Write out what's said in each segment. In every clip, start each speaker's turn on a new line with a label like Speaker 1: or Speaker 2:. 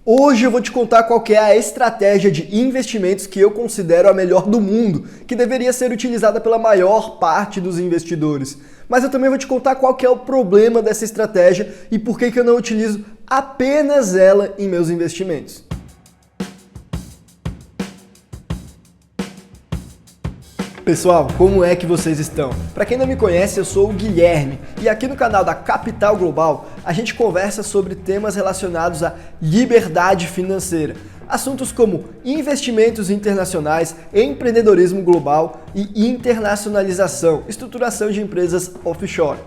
Speaker 1: Hoje eu vou te contar qual que é a estratégia de investimentos que eu considero a melhor do mundo, que deveria ser utilizada pela maior parte dos investidores. Mas eu também vou te contar qual que é o problema dessa estratégia e por que eu não utilizo apenas ela em meus investimentos. Pessoal, como é que vocês estão? Para quem não me conhece, eu sou o Guilherme e aqui no canal da Capital Global a gente conversa sobre temas relacionados à liberdade financeira. Assuntos como investimentos internacionais, empreendedorismo global e internacionalização, estruturação de empresas offshore.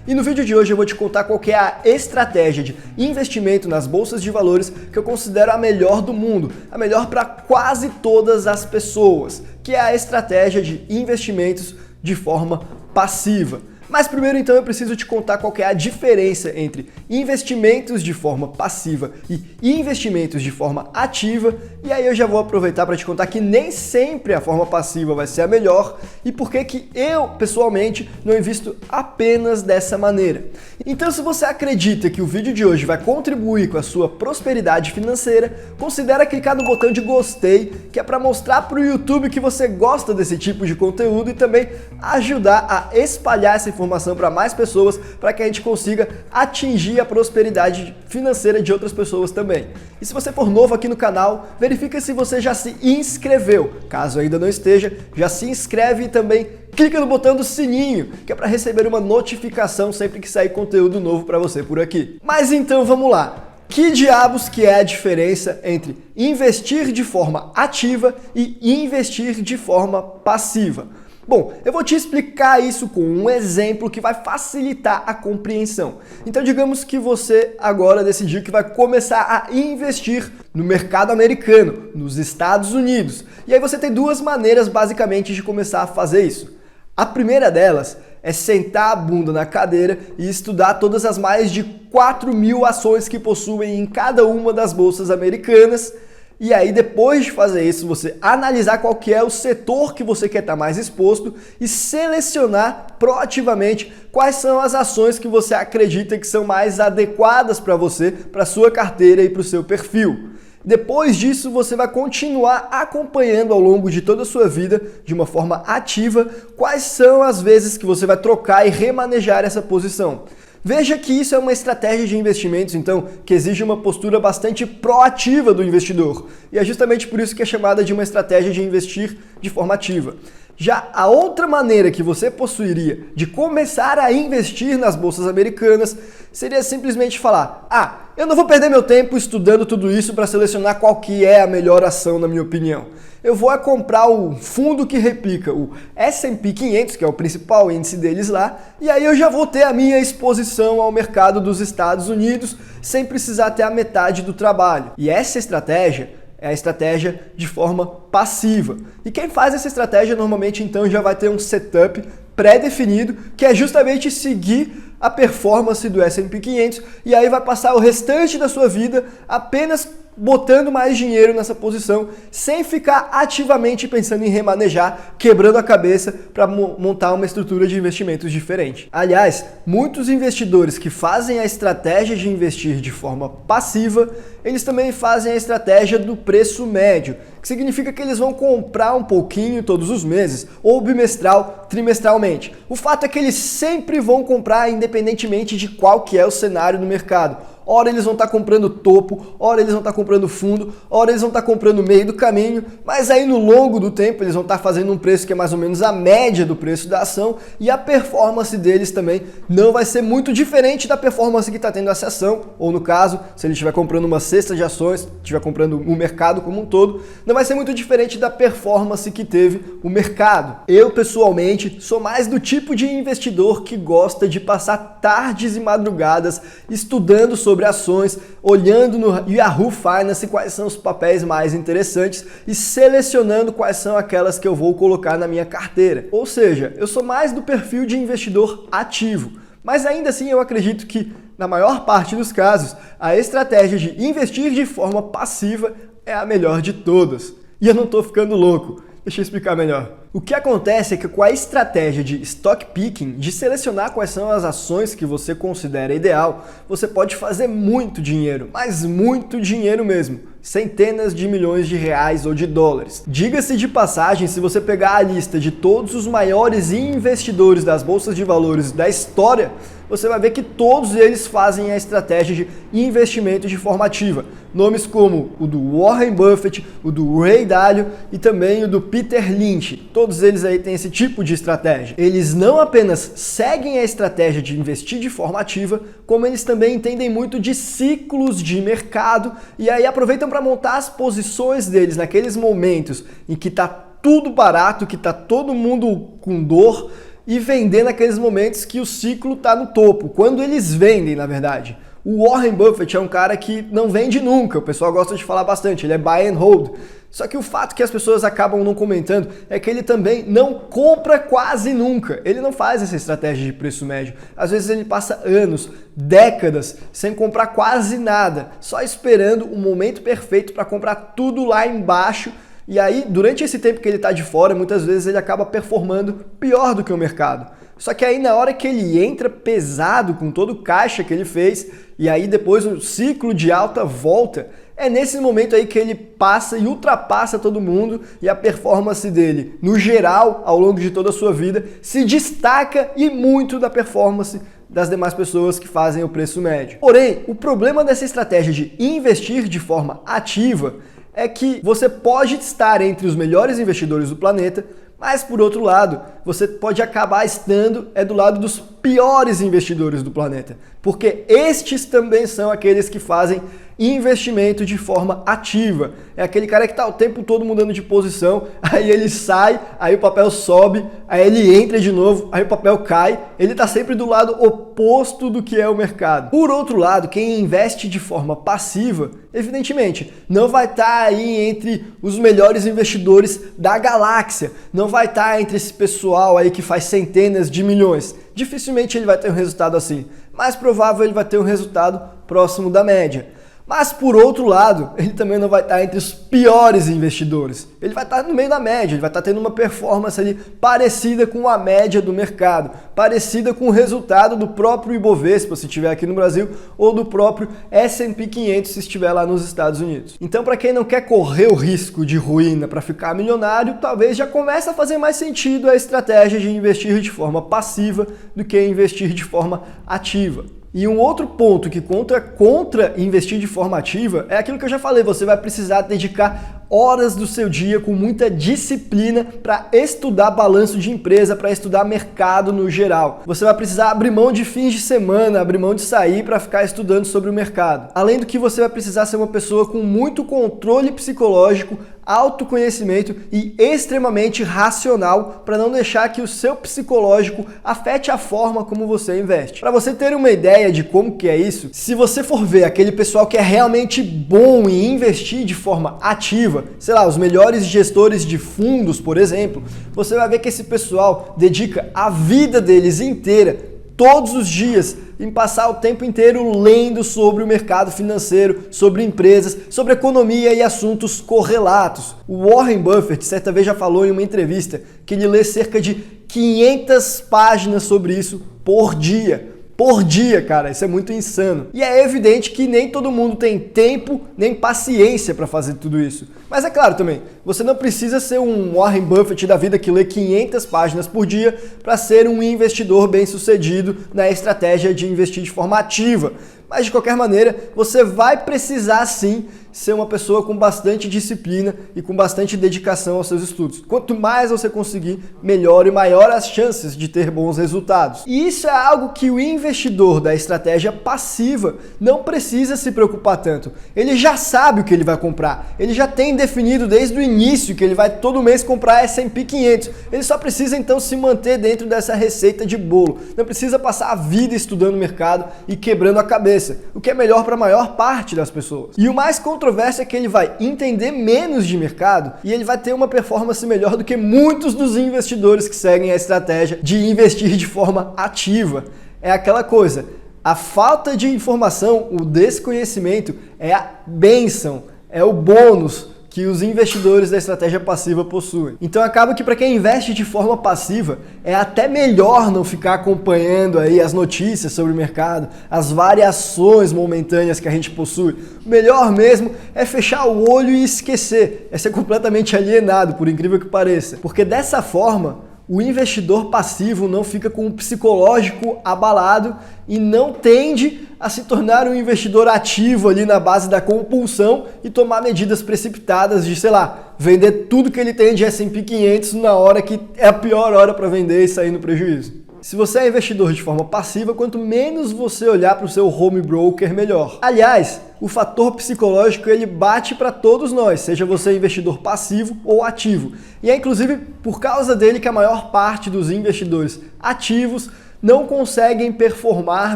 Speaker 1: E no vídeo de hoje eu vou te contar qual que é a estratégia de investimento nas bolsas de valores que eu considero a melhor do mundo, a melhor para quase todas as pessoas, que é a estratégia de investimentos de forma passiva. Mas primeiro então eu preciso te contar qual que é a diferença entre investimentos de forma passiva e investimentos de forma ativa, e aí eu já vou aproveitar para te contar que nem sempre a forma passiva vai ser a melhor e por que eu, pessoalmente, não invisto apenas dessa maneira. Então se você acredita que o vídeo de hoje vai contribuir com a sua prosperidade financeira, considera clicar no botão de gostei, que é para mostrar para o YouTube que você gosta desse tipo de conteúdo e também ajudar a espalhar essa informação para mais pessoas, para que a gente consiga atingir a prosperidade financeira de outras pessoas também. E se você for novo aqui no canal, verifica se você já se inscreveu. Caso ainda não esteja, já se inscreve e também clica no botão do sininho, que é para receber uma notificação sempre que sair conteúdo novo para você por aqui. Mas então vamos lá. Que diabos que é a diferença entre investir de forma ativa e investir de forma passiva? Bom, eu vou te explicar isso com um exemplo que vai facilitar a compreensão. Então digamos que você agora decidiu que vai começar a investir no mercado americano, nos Estados Unidos. E aí você tem duas maneiras basicamente de começar a fazer isso. A primeira delas é sentar a bunda na cadeira e estudar todas as mais de 4.000 ações que possuem em cada uma das bolsas americanas. E aí, depois de fazer isso, você analisar qual que é o setor que você quer estar mais exposto e selecionar proativamente quais são as ações que você acredita que são mais adequadas para você, para a sua carteira e para o seu perfil. Depois disso, você vai continuar acompanhando ao longo de toda a sua vida, de uma forma ativa, quais são as vezes que você vai trocar e remanejar essa posição. Veja que isso é uma estratégia de investimentos, então, que exige uma postura bastante proativa do investidor. E é justamente por isso que é chamada de uma estratégia de investir de forma ativa. Já a outra maneira que você possuiria de começar a investir nas bolsas americanas seria simplesmente falar: eu não vou perder meu tempo estudando tudo isso para selecionar qual que é a melhor ação na minha opinião. Eu vou comprar o fundo que replica o S&P 500, que é o principal índice deles lá, e aí eu já vou ter a minha exposição ao mercado dos Estados Unidos sem precisar ter a metade do trabalho. E essa estratégia é a estratégia de forma passiva. E quem faz essa estratégia normalmente então já vai ter um setup pré-definido, que é justamente seguir a performance do S&P 500 e aí vai passar o restante da sua vida apenas botando mais dinheiro nessa posição, sem ficar ativamente pensando em remanejar, quebrando a cabeça para montar uma estrutura de investimentos diferente. Aliás, muitos investidores que fazem a estratégia de investir de forma passiva, eles também fazem a estratégia do preço médio, que significa que eles vão comprar um pouquinho todos os meses, ou bimestral, trimestralmente. O fato é que eles sempre vão comprar independentemente de qual que é o cenário do mercado. Ora eles vão estar comprando topo, ora eles vão estar comprando fundo, ora eles vão estar comprando meio do caminho, mas aí no longo do tempo eles vão estar fazendo um preço que é mais ou menos a média do preço da ação e a performance deles também não vai ser muito diferente da performance que está tendo essa ação, ou no caso, se ele estiver comprando uma cesta de ações, estiver comprando o mercado como um todo, não vai ser muito diferente da performance que teve o mercado. Eu, pessoalmente, sou mais do tipo de investidor que gosta de passar tardes e madrugadas estudando sobre ações, olhando no Yahoo Finance quais são os papéis mais interessantes e selecionando quais são aquelas que eu vou colocar na minha carteira. Ou seja, eu sou mais do perfil de investidor ativo. Mas ainda assim eu acredito que, na maior parte dos casos, a estratégia de investir de forma passiva é a melhor de todas. E eu não estou ficando louco. Deixa eu explicar melhor. O que acontece é que com a estratégia de stock picking, de selecionar quais são as ações que você considera ideal, você pode fazer muito dinheiro, mas muito dinheiro mesmo. Centenas de milhões de reais ou de dólares. Diga-se de passagem, se você pegar a lista de todos os maiores investidores das bolsas de valores da história, você vai ver que todos eles fazem a estratégia de investimento de forma ativa. Nomes como o do Warren Buffett, o do Ray Dalio e também o do Peter Lynch. Todos eles aí têm esse tipo de estratégia. Eles não apenas seguem a estratégia de investir de forma ativa, como eles também entendem muito de ciclos de mercado e aí aproveitam para montar as posições deles naqueles momentos em que está tudo barato, que está todo mundo com dor, e vender naqueles momentos que o ciclo está no topo, quando eles vendem, na verdade. O Warren Buffett é um cara que não vende nunca, o pessoal gosta de falar bastante, ele é buy and hold. Só que o fato que as pessoas acabam não comentando é que ele também não compra quase nunca. Ele não faz essa estratégia de preço médio. Às vezes ele passa anos, décadas, sem comprar quase nada, só esperando o momento perfeito para comprar tudo lá embaixo. E aí, durante esse tempo que ele está de fora, muitas vezes ele acaba performando pior do que o mercado. Só que aí na hora que ele entra pesado com todo o caixa que ele fez, e aí depois o ciclo de alta volta, é nesse momento aí que ele passa e ultrapassa todo mundo e a performance dele, no geral, ao longo de toda a sua vida, se destaca e muito da performance das demais pessoas que fazem o preço médio. Porém, o problema dessa estratégia de investir de forma ativa é que você pode estar entre os melhores investidores do planeta, mas por outro lado, você pode acabar estando do lado dos piores investidores do planeta, porque estes também são aqueles que fazem investimento de forma ativa. É aquele cara que está o tempo todo mudando de posição, aí ele sai, aí o papel sobe, aí ele entra de novo, aí o papel cai, ele está sempre do lado oposto do que é o mercado. Por outro lado, quem investe de forma passiva, evidentemente, não vai estar aí entre os melhores investidores da galáxia, não vai estar entre esse pessoal aí que faz centenas de milhões. Dificilmente ele vai ter um resultado assim. Mais provável ele vai ter um resultado próximo da média. Mas, por outro lado, ele também não vai estar entre os piores investidores. Ele vai estar no meio da média, ele vai estar tendo uma performance ali parecida com a média do mercado, parecida com o resultado do próprio Ibovespa, se estiver aqui no Brasil, ou do próprio S&P 500, se estiver lá nos Estados Unidos. Então, para quem não quer correr o risco de ruína para ficar milionário, talvez já comece a fazer mais sentido a estratégia de investir de forma passiva do que investir de forma ativa. E um outro ponto que contra investir de forma ativa é aquilo que eu já falei, você vai precisar dedicar horas do seu dia com muita disciplina para estudar balanço de empresa, para estudar mercado no geral. Você vai precisar abrir mão de fins de semana, abrir mão de sair para ficar estudando sobre o mercado. Além do que você vai precisar ser uma pessoa com muito controle psicológico, autoconhecimento e extremamente racional para não deixar que o seu psicológico afete a forma como você investe. Para você ter uma ideia de como que é isso, se você for ver aquele pessoal que é realmente bom em investir de forma ativa, sei lá, os melhores gestores de fundos, por exemplo, você vai ver que esse pessoal dedica a vida deles inteira, todos os dias, em passar o tempo inteiro lendo sobre o mercado financeiro, sobre empresas, sobre economia e assuntos correlatos. O Warren Buffett certa vez já falou em uma entrevista que ele lê cerca de 500 páginas sobre isso por dia. Por dia, cara, isso é muito insano. E é evidente que nem todo mundo tem tempo nem paciência para fazer tudo isso. Mas é claro também, você não precisa ser um Warren Buffett da vida que lê 500 páginas por dia para ser um investidor bem-sucedido na estratégia de investir de forma ativa. Mas de qualquer maneira, você vai precisar sim ser uma pessoa com bastante disciplina e com bastante dedicação aos seus estudos. Quanto mais você conseguir, melhor e maior as chances de ter bons resultados. E isso é algo que o investidor da estratégia passiva não precisa se preocupar tanto. Ele já sabe o que ele vai comprar. Ele já tem definido desde o início que ele vai todo mês comprar S&P 500. Ele só precisa então se manter dentro dessa receita de bolo. Não precisa passar a vida estudando o mercado e quebrando a cabeça, o que é melhor para a maior parte das pessoas. E o mais controverso é que ele vai entender menos de mercado e ele vai ter uma performance melhor do que muitos dos investidores que seguem a estratégia de investir de forma ativa. É aquela coisa, a falta de informação, o desconhecimento é a bênção, é o bônus que que os investidores da estratégia passiva possuem. Então acaba que para quem investe de forma passiva, é até melhor não ficar acompanhando aí as notícias sobre o mercado, as variações momentâneas que a gente possui. O melhor mesmo é fechar o olho e esquecer, é ser completamente alienado, por incrível que pareça. Porque dessa forma, o investidor passivo não fica com o psicológico abalado e não tende a se tornar um investidor ativo ali na base da compulsão e tomar medidas precipitadas de, sei lá, vender tudo que ele tem de S&P 500 na hora que é a pior hora para vender e sair no prejuízo. Se você é investidor de forma passiva, quanto menos você olhar para o seu home broker, melhor. Aliás, o fator psicológico ele bate para todos nós, seja você investidor passivo ou ativo. E é inclusive por causa dele que a maior parte dos investidores ativos não conseguem performar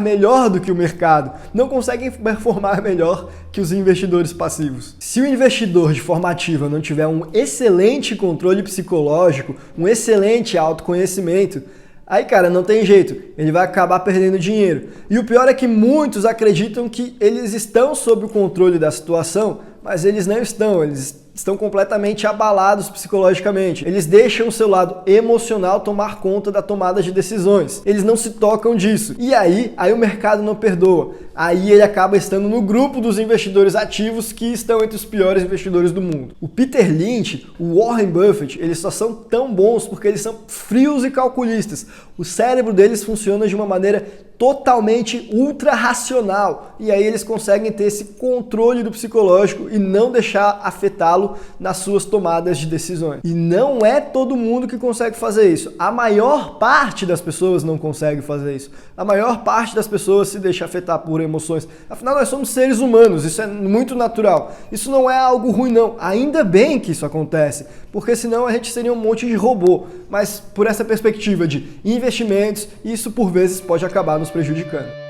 Speaker 1: melhor do que o mercado, não conseguem performar melhor que os investidores passivos. Se o investidor de forma ativa não tiver um excelente controle psicológico, um excelente autoconhecimento, aí, cara, não tem jeito, ele vai acabar perdendo dinheiro. E o pior é que muitos acreditam que eles estão sob o controle da situação, mas eles não estão, eles estão completamente abalados psicologicamente. Eles deixam o seu lado emocional tomar conta da tomada de decisões. Eles não se tocam disso. E aí o mercado não perdoa. Aí ele acaba estando no grupo dos investidores ativos que estão entre os piores investidores do mundo. O Peter Lynch, o Warren Buffett, eles só são tão bons porque eles são frios e calculistas. O cérebro deles funciona de uma maneira totalmente ultra racional. E aí eles conseguem ter esse controle do psicológico e não deixar afetá-lo nas suas tomadas de decisões. E não é todo mundo que consegue fazer isso. A maior parte das pessoas não consegue fazer isso. A maior parte das pessoas se deixa afetar por emoções. Afinal, nós somos seres humanos, isso é muito natural. Isso não é algo ruim, não. Ainda bem que isso acontece, porque senão a gente seria um monte de robô. Mas por essa perspectiva de investimentos, isso por vezes pode acabar nos prejudicando.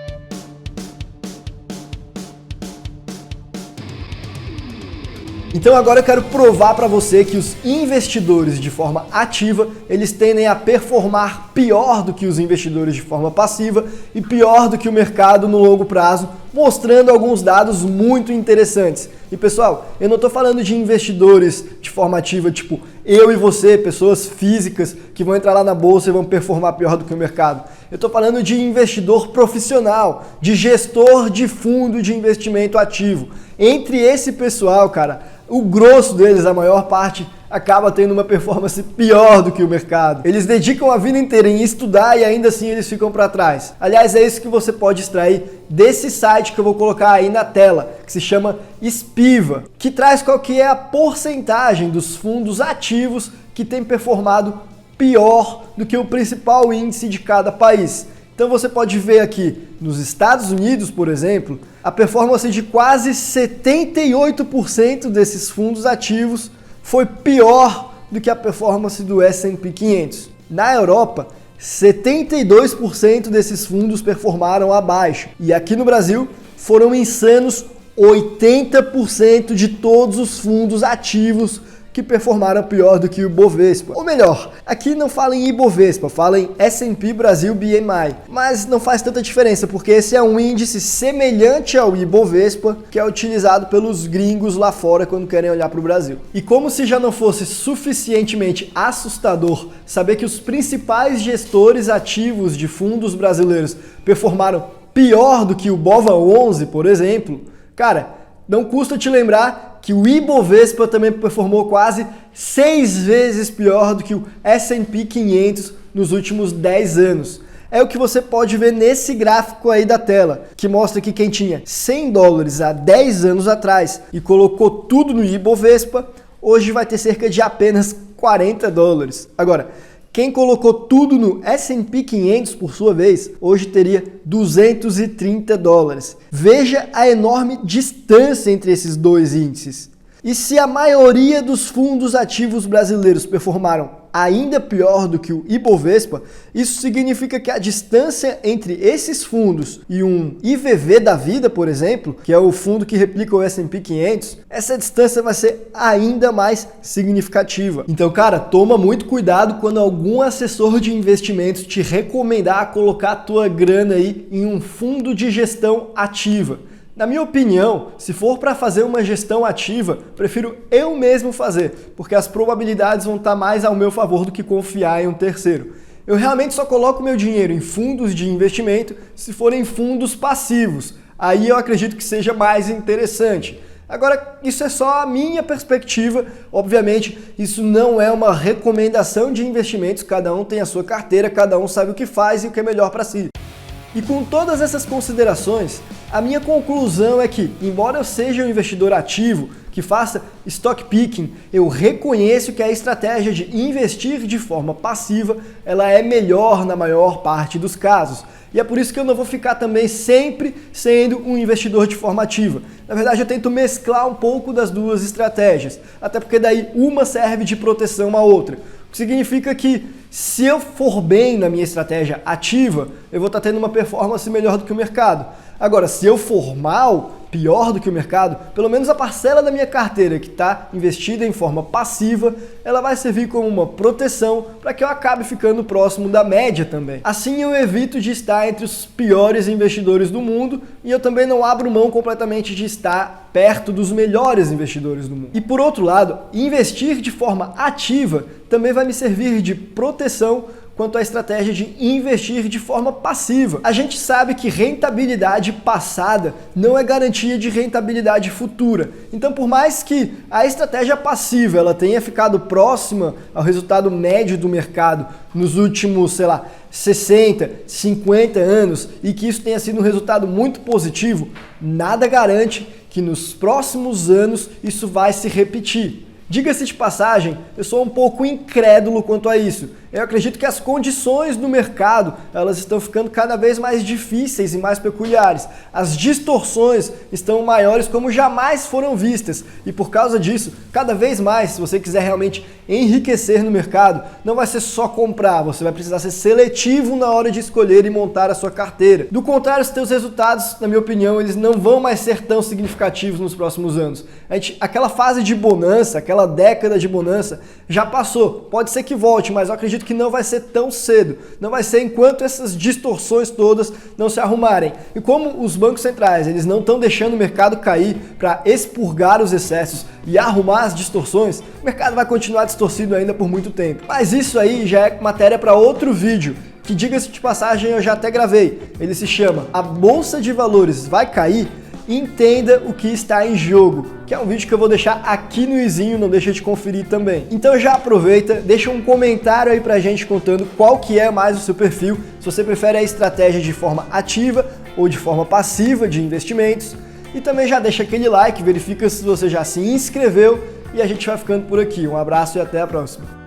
Speaker 1: Então agora eu quero provar para você que os investidores de forma ativa, eles tendem a performar pior do que os investidores de forma passiva e pior do que o mercado no longo prazo, mostrando alguns dados muito interessantes. E pessoal, eu não estou falando de investidores de forma ativa, tipo eu e você, pessoas físicas que vão entrar lá na bolsa e vão performar pior do que o mercado. Eu estou falando de investidor profissional, de gestor de fundo de investimento ativo. Entre esse pessoal, cara, o grosso deles, a maior parte, acaba tendo uma performance pior do que o mercado. Eles dedicam a vida inteira em estudar e ainda assim eles ficam para trás. Aliás, é isso que você pode extrair desse site que eu vou colocar aí na tela, que se chama Spiva, que traz qual que é a porcentagem dos fundos ativos que tem performado pior do que o principal índice de cada país. Então você pode ver aqui, nos Estados Unidos, por exemplo, a performance de quase 78% desses fundos ativos foi pior do que a performance do S&P 500. Na Europa, 72% desses fundos performaram abaixo. E aqui no Brasil, foram insanos 80% de todos os fundos ativos que performaram pior do que o Ibovespa. Ou melhor, aqui não fala em Ibovespa, fala em S&P Brasil BMI. Mas não faz tanta diferença, porque esse é um índice semelhante ao Ibovespa, que é utilizado pelos gringos lá fora quando querem olhar para o Brasil. E como se já não fosse suficientemente assustador saber que os principais gestores ativos de fundos brasileiros performaram pior do que o BOVA11, por exemplo, cara, não custa te lembrar que o Ibovespa também performou quase 6 vezes pior do que o S&P 500 nos últimos 10 anos. É o que você pode ver nesse gráfico aí da tela, que mostra que quem tinha $100 há 10 anos atrás e colocou tudo no Ibovespa, hoje vai ter cerca de apenas $40. Agora, quem colocou tudo no S&P 500, por sua vez, hoje teria $230. Veja a enorme distância entre esses dois índices. E se a maioria dos fundos ativos brasileiros performaram ainda pior do que o Ibovespa, isso significa que a distância entre esses fundos e um IVV da vida, por exemplo, que é o fundo que replica o S&P 500, essa distância vai ser ainda mais significativa. Então, cara, toma muito cuidado quando algum assessor de investimentos te recomendar colocar a tua grana aí em um fundo de gestão ativa. Na minha opinião, se for para fazer uma gestão ativa, prefiro eu mesmo fazer, porque as probabilidades vão estar mais ao meu favor do que confiar em um terceiro. Eu realmente só coloco meu dinheiro em fundos de investimento se forem fundos passivos. Aí eu acredito que seja mais interessante. Agora, isso é só a minha perspectiva. Obviamente, isso não é uma recomendação de investimentos. Cada um tem a sua carteira, cada um sabe o que faz e o que é melhor para si. E com todas essas considerações, a minha conclusão é que, embora eu seja um investidor ativo, que faça stock picking, eu reconheço que a estratégia de investir de forma passiva, ela é melhor na maior parte dos casos. E é por isso que eu não vou ficar também sempre sendo um investidor de forma ativa. Na verdade, eu tento mesclar um pouco das duas estratégias, até porque daí uma serve de proteção à outra. O que significa que se eu for bem na minha estratégia ativa, eu vou estar tendo uma performance melhor do que o mercado. Agora, se eu for mal, pior do que o mercado, pelo menos a parcela da minha carteira que está investida em forma passiva, ela vai servir como uma proteção para que eu acabe ficando próximo da média também. Assim eu evito de estar entre os piores investidores do mundo e eu também não abro mão completamente de estar perto dos melhores investidores do mundo. E por outro lado, investir de forma ativa também vai me servir de proteção quanto à estratégia de investir de forma passiva. A gente sabe que rentabilidade passada não é garantia de rentabilidade futura. Então, por mais que a estratégia passiva ela tenha ficado próxima ao resultado médio do mercado nos últimos, 60, 50 anos e que isso tenha sido um resultado muito positivo, nada garante que nos próximos anos isso vai se repetir. Diga-se de passagem, eu sou um pouco incrédulo quanto a isso. Eu acredito que as condições do mercado elas estão ficando cada vez mais difíceis e mais peculiares. As distorções estão maiores como jamais foram vistas. E por causa disso, cada vez mais, se você quiser realmente enriquecer no mercado, não vai ser só comprar, você vai precisar ser seletivo na hora de escolher e montar a sua carteira. Do contrário, os seus resultados, na minha opinião, eles não vão mais ser tão significativos nos próximos anos. Aquela fase de bonança, aquela década de bonança já passou. Pode ser que volte, mas eu acredito que não vai ser tão cedo. Não vai ser enquanto essas distorções todas não se arrumarem. E como os bancos centrais eles não estão deixando o mercado cair para expurgar os excessos e arrumar as distorções, o mercado vai continuar distorcido ainda por muito tempo. Mas isso aí já é matéria para outro vídeo, que diga-se de passagem eu já até gravei. Ele se chama A Bolsa de Valores Vai Cair? Entenda o que está em jogo, que é um vídeo que eu vou deixar aqui no izinho, não deixa de conferir também. Então já aproveita, deixa um comentário aí pra gente contando qual que é mais o seu perfil, se você prefere a estratégia de forma ativa ou de forma passiva de investimentos. E também já deixa aquele like, verifica se você já se inscreveu e a gente vai ficando por aqui. Um abraço e até a próxima.